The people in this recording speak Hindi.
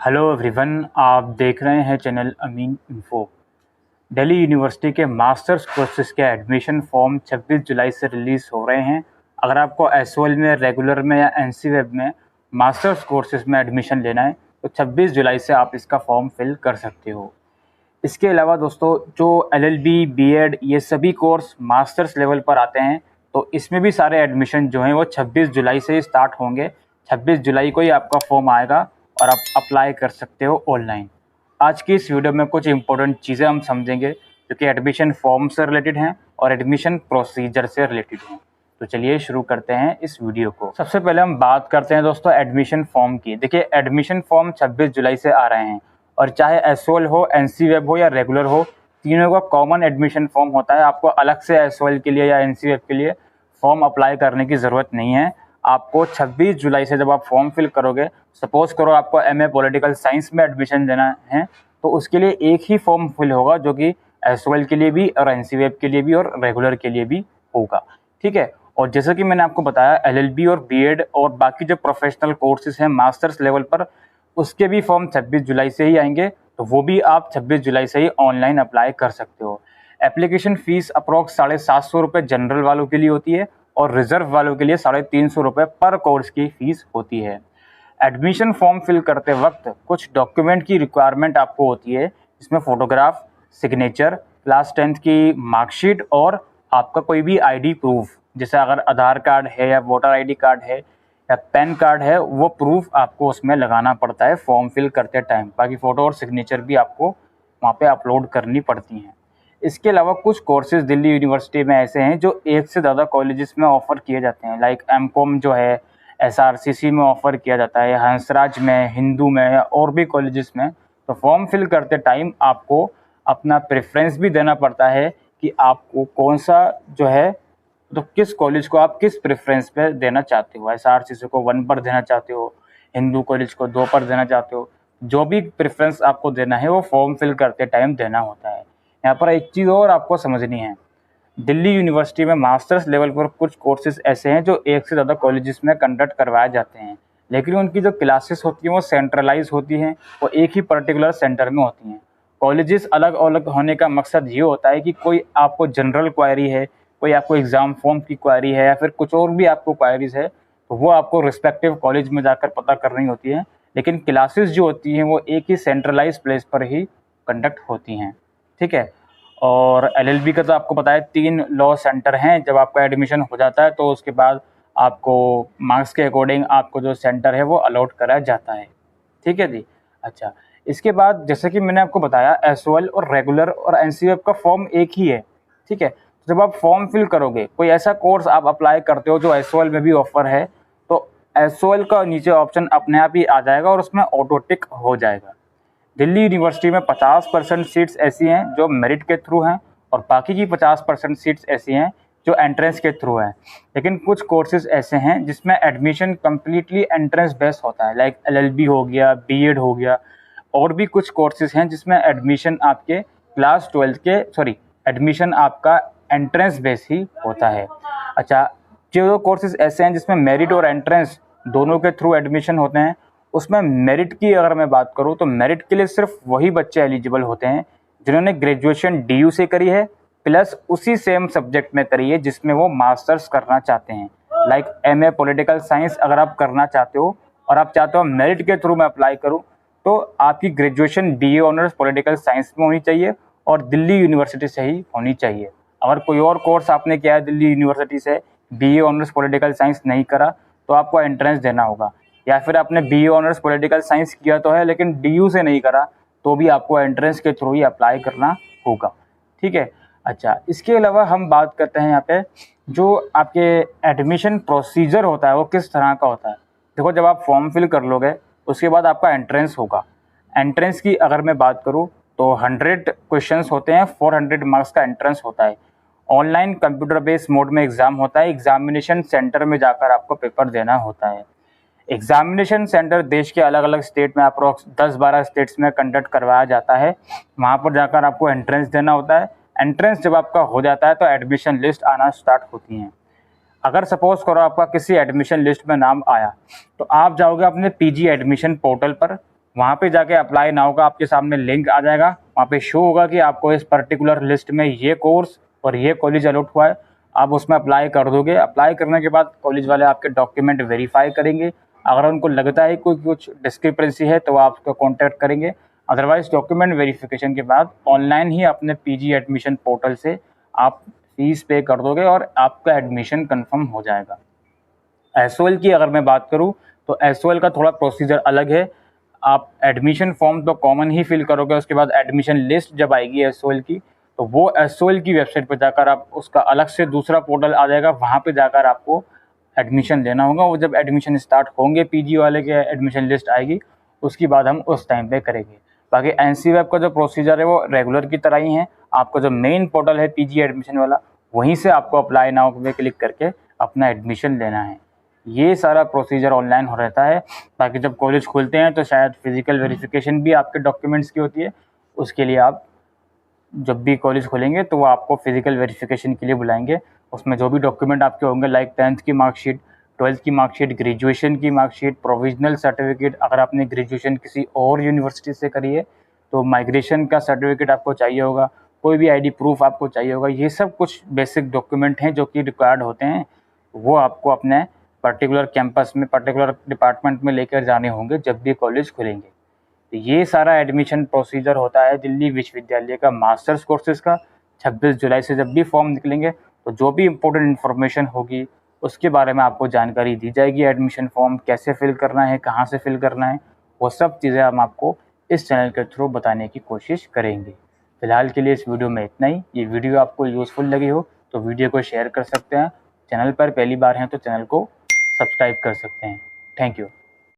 हेलो एवरीवन, आप देख रहे हैं चैनल अमीन इन्फो। दिल्ली यूनिवर्सिटी के मास्टर्स कोर्सेज के एडमिशन फॉर्म 26 जुलाई से रिलीज़ हो रहे हैं। अगर आपको एसओएल में, रेगुलर में या एनसी वेब में मास्टर्स कोर्सेज में एडमिशन लेना है तो 26 जुलाई से आप इसका फॉर्म फिल कर सकते हो। इसके अलावा दोस्तों, जो एलएलबी, बीएड ये सभी कोर्स मास्टर्स लेवल पर आते हैं तो इसमें भी सारे एडमिशन जो हैं वो 26 जुलाई से ही स्टार्ट होंगे। 26 जुलाई को ही आपका फॉर्म आएगा और आप अप्लाई कर सकते हो ऑनलाइन। आज की इस वीडियो में कुछ इंपॉर्टेंट चीज़ें हम समझेंगे जो कि एडमिशन फॉर्म से रिलेटेड हैं और एडमिशन प्रोसीजर से रिलेटेड हैं। तो चलिए शुरू करते हैं इस वीडियो को। सबसे पहले हम बात करते हैं दोस्तों एडमिशन फॉर्म की। देखिए, एडमिशन फॉर्म 26 जुलाई से आ रहे हैं और चाहे एसओएल हो, एनसी वेब हो या रेगुलर हो, तीनों का कॉमन एडमिशन फॉर्म होता है। आपको अलग से एसओएल के लिए या एनसी वेब के लिए फॉर्म अप्लाई करने की ज़रूरत नहीं है। आपको 26 जुलाई से जब आप फॉर्म फिल करोगे, सपोज करो आपको एमए पॉलिटिकल साइंस में एडमिशन देना है तो उसके लिए एक ही फॉर्म फिल होगा जो कि एसओएल के लिए भी और एनसी वेब के लिए भी और रेगुलर के लिए भी होगा। ठीक है। और जैसा कि मैंने आपको बताया, एलएलबी और बीएड और बाकी जो प्रोफेशनल कोर्सेज हैं मास्टर्स लेवल पर, उसके भी फॉर्म 26 जुलाई से ही आएंगे, तो वो भी आप 26 जुलाई से ही ऑनलाइन अप्लाई कर सकते हो। एप्लीकेशन फ़ीस अप्रॉक्स 750 रुपये जनरल वालों के लिए होती है और रिजर्व वालों के लिए 350 रुपये पर कोर्स की फ़ीस होती है। एडमिशन फॉर्म फिल करते वक्त कुछ डॉक्यूमेंट की रिक्वायरमेंट आपको होती है, जिसमें फ़ोटोग्राफ, सिग्नेचर, क्लास 10th की मार्कशीट और आपका कोई भी आईडी प्रूफ, जैसे अगर आधार कार्ड है या वोटर आईडी कार्ड है या पैन कार्ड है, वो प्रूफ आपको उसमें लगाना पड़ता है फॉर्म फिल करते टाइम। बाकी फ़ोटो और सिग्नेचर भी आपको वहाँ पे अपलोड करनी पड़ती हैं। इसके अलावा कुछ कोर्सेज दिल्ली यूनिवर्सिटी में ऐसे हैं जो एक से ज़्यादा कॉलेजेस में ऑफ़र किए जाते हैं। लाइक एमकॉम जो है एसआरसीसी में ऑफ़र किया जाता है, हंसराज में, हिंदू में या और भी कॉलेजेस में। तो फॉर्म फिल करते टाइम आपको अपना प्रेफरेंस भी देना पड़ता है कि आपको कौन सा जो है, तो किस कॉलेज को आप किस प्रेफरेंस पे देना चाहते हो। एसआरसीसी को 1 पर देना चाहते हो, हिंदू कॉलेज को 2 पर देना चाहते हो, जो भी प्रेफरेंस आपको देना है वो फॉर्म फिल करते टाइम देना होता है। यहाँ पर एक चीज़ और आपको समझनी है, दिल्ली यूनिवर्सिटी में मास्टर्स लेवल पर कुछ कोर्सेज ऐसे हैं जो एक से ज़्यादा कॉलेजेस में कंडक्ट करवाए जाते हैं, लेकिन उनकी जो क्लासेस होती हैं वो सेंट्रलाइज होती हैं, वो एक ही पर्टिकुलर सेंटर में होती हैं। कॉलेजेस अलग अलग होने का मकसद ये होता है कि कोई आपको जनरल क्वायरी है, कोई आपको एग्ज़ाम फॉर्म की क्वायरी है या फिर कुछ और भी आपको क्वायरीज़ है, तो वो आपको रिस्पेक्टिव कॉलेज में जाकर पता करनी होती है। लेकिन क्लासेस जो होती हैं वो एक ही सेंट्रलाइज प्लेस पर ही कंडक्ट होती हैं। ठीक है। और एलएलबी का तो आपको पता है 3 लॉ सेंटर हैं। जब आपका एडमिशन हो जाता है तो उसके बाद आपको मार्क्स के अकॉर्डिंग आपको जो सेंटर है वो अलॉट करा जाता है। ठीक है जी। अच्छा, इसके बाद जैसे कि मैंने आपको बताया, एसओएल और रेगुलर और एनसीएफ का फॉर्म एक ही है। ठीक है। जब आप फॉर्म फिल करोगे, कोई ऐसा कोर्स आप अप्लाई करते हो जो एसओएल में भी ऑफर है, तो एसओएल का नीचे ऑप्शन अपने आप ही आ जाएगा और उसमें ऑटो टिक हो जाएगा। दिल्ली यूनिवर्सिटी में 50% सीट्स ऐसी हैं जो मेरिट के थ्रू हैं और बाकी की 50% सीट्स ऐसी हैं जो एंट्रेंस के थ्रू हैं। लेकिन कुछ कोर्सेज ऐसे हैं जिसमें एडमिशन कम्प्लीटली एंट्रेंस बेस्ड होता है, लाइक एलएलबी हो गया, बीएड हो गया, और भी कुछ कोर्सेज हैं जिसमें एडमिशन आपके क्लास 12 के एडमिशन आपका एंट्रेंस बेस ही होता है। अच्छा, जो कोर्सेज ऐसे हैं जिसमें मेरिट और एंट्रेंस दोनों के थ्रू एडमिशन होते हैं, उसमें मेरिट की अगर मैं बात करूं तो मेरिट के लिए सिर्फ वही बच्चे एलिजिबल होते हैं जिन्होंने ग्रेजुएशन डीयू से करी है प्लस उसी सेम सब्जेक्ट में करी है जिसमें वो मास्टर्स करना चाहते हैं। लाइक एमए पॉलिटिकल साइंस अगर आप करना चाहते हो और आप चाहते हो मेरिट के थ्रू मैं अप्लाई करूं, तो आपकी graduation BA honours political science में होनी चाहिए और दिल्ली यूनिवर्सिटी से ही होनी चाहिए। अगर कोई और कोर्स आपने किया है दिल्ली यूनिवर्सिटी से, बीए ऑनर्स पॉलिटिकल साइंस नहीं करा, तो आपको एंट्रेंस देना होगा। या फिर आपने बीए ऑनर्स पॉलिटिकल साइंस किया तो है लेकिन डीयू से नहीं करा, तो भी आपको एंट्रेंस के थ्रू ही अप्लाई करना होगा। ठीक है। अच्छा, इसके अलावा हम बात करते हैं यहाँ पे जो आपके एडमिशन प्रोसीजर होता है वो किस तरह का होता है। देखो, जब आप फॉर्म फिल कर लोगे उसके बाद आपका एंट्रेंस होगा। एंट्रेंस की अगर मैं बात करूँ तो 100 क्वेश्चंस होते हैं, 400 मार्क्स का एंट्रेंस होता है। ऑनलाइन कंप्यूटर बेस्ड मोड में एग्ज़ाम होता है, एग्जामिनेशन सेंटर में जाकर आपको पेपर देना होता है। एग्जामिनेशन सेंटर देश के अलग अलग स्टेट में अप्रोक्स 10-12 स्टेट्स में कंडक्ट करवाया जाता है। वहाँ पर जाकर आपको एंट्रेंस देना होता है। एंट्रेंस जब आपका हो जाता है तो एडमिशन लिस्ट आना स्टार्ट होती हैं। अगर सपोज करो आपका किसी एडमिशन लिस्ट में नाम आया तो आप जाओगे अपने पीजी एडमिशन पोर्टल पर, वहाँ पे जाके अप्लाई नाउ का आपके सामने लिंक आ जाएगा। वहाँ पे शो होगा कि आपको इस पर्टिकुलर लिस्ट में ये कोर्स और ये कॉलेज अलॉट हुआ है, आप उसमें अप्लाई कर दोगे। अप्लाई करने के बाद कॉलेज वाले आपके डॉक्यूमेंट वेरीफाई करेंगे। अगर उनको लगता है कोई कुछ डिस्क्रिपेंसी है तो वो आपको कॉन्टैक्ट करेंगे। अदरवाइज़ डॉक्यूमेंट वेरिफिकेशन के बाद ऑनलाइन ही अपने पीजी एडमिशन पोर्टल से आप फीस पे कर दोगे और आपका एडमिशन कंफर्म हो जाएगा। एसओएल की अगर मैं बात करूँ तो एसओएल का थोड़ा प्रोसीजर अलग है। आप एडमिशन फॉर्म तो कॉमन ही फिल करोगे, उसके बाद एडमिशन लिस्ट जब आएगी एसओएल की तो वो एसओएल की वेबसाइट पर जाकर आप उसका अलग से दूसरा पोर्टल आ जाएगा, वहाँ पे जाकर आपको एडमिशन लेना होगा। वो जब एडमिशन स्टार्ट होंगे पीजी वाले के एडमिशन लिस्ट आएगी उसके बाद हम उस टाइम पे करेंगे। बाकी एनसीवैब का जो प्रोसीजर है वो रेगुलर की तरह ही है। आपका जो मेन पोर्टल है पीजी एडमिशन वाला, वहीं से आपको अप्लाई नाउ पे क्लिक करके अपना एडमिशन लेना है। ये सारा प्रोसीजर ऑनलाइन हो रहता है। बाकी जब कॉलेज खुलते हैं तो शायद फिजिकल वेरिफिकेशन भी आपके डॉक्यूमेंट्स की होती है। उसके लिए आप जब भी कॉलेज खोलेंगे तो वो आपको फिजिकल वेरिफिकेशन के लिए बुलाएंगे। उसमें जो भी डॉक्यूमेंट आपके होंगे लाइक 10th की मार्कशीट, 12th की मार्कशीट, ग्रेजुएशन की मार्कशीट, प्रोविजनल सर्टिफिकेट, अगर आपने ग्रेजुएशन किसी और यूनिवर्सिटी से करी है तो माइग्रेशन का सर्टिफिकेट आपको चाहिए होगा, कोई भी आईडी प्रूफ आपको चाहिए होगा। ये सब कुछ बेसिक डॉक्यूमेंट हैं जो कि रिक्वायर्ड होते हैं, वो आपको अपने पर्टिकुलर कैंपस में पर्टिकुलर डिपार्टमेंट में लेकर जाने होंगे जब भी कॉलेज खुलेंगे। तो ये सारा एडमिशन प्रोसीजर होता है दिल्ली विश्वविद्यालय का मास्टर्स कोर्सेज़ का। 26 जुलाई से जब भी फॉर्म निकलेंगे तो जो भी इम्पोर्टेंट इन्फॉर्मेशन होगी उसके बारे में आपको जानकारी दी जाएगी। एडमिशन फॉर्म कैसे फिल करना है, कहाँ से फिल करना है, वो सब चीज़ें हम आपको इस चैनल के थ्रू बताने की कोशिश करेंगे। फिलहाल के लिए इस वीडियो में इतना ही। ये वीडियो आपको यूज़फुल लगी हो तो वीडियो को शेयर कर सकते हैं। चैनल पर पहली बार हैं तो चैनल को सब्सक्राइब कर सकते हैं। Thank you.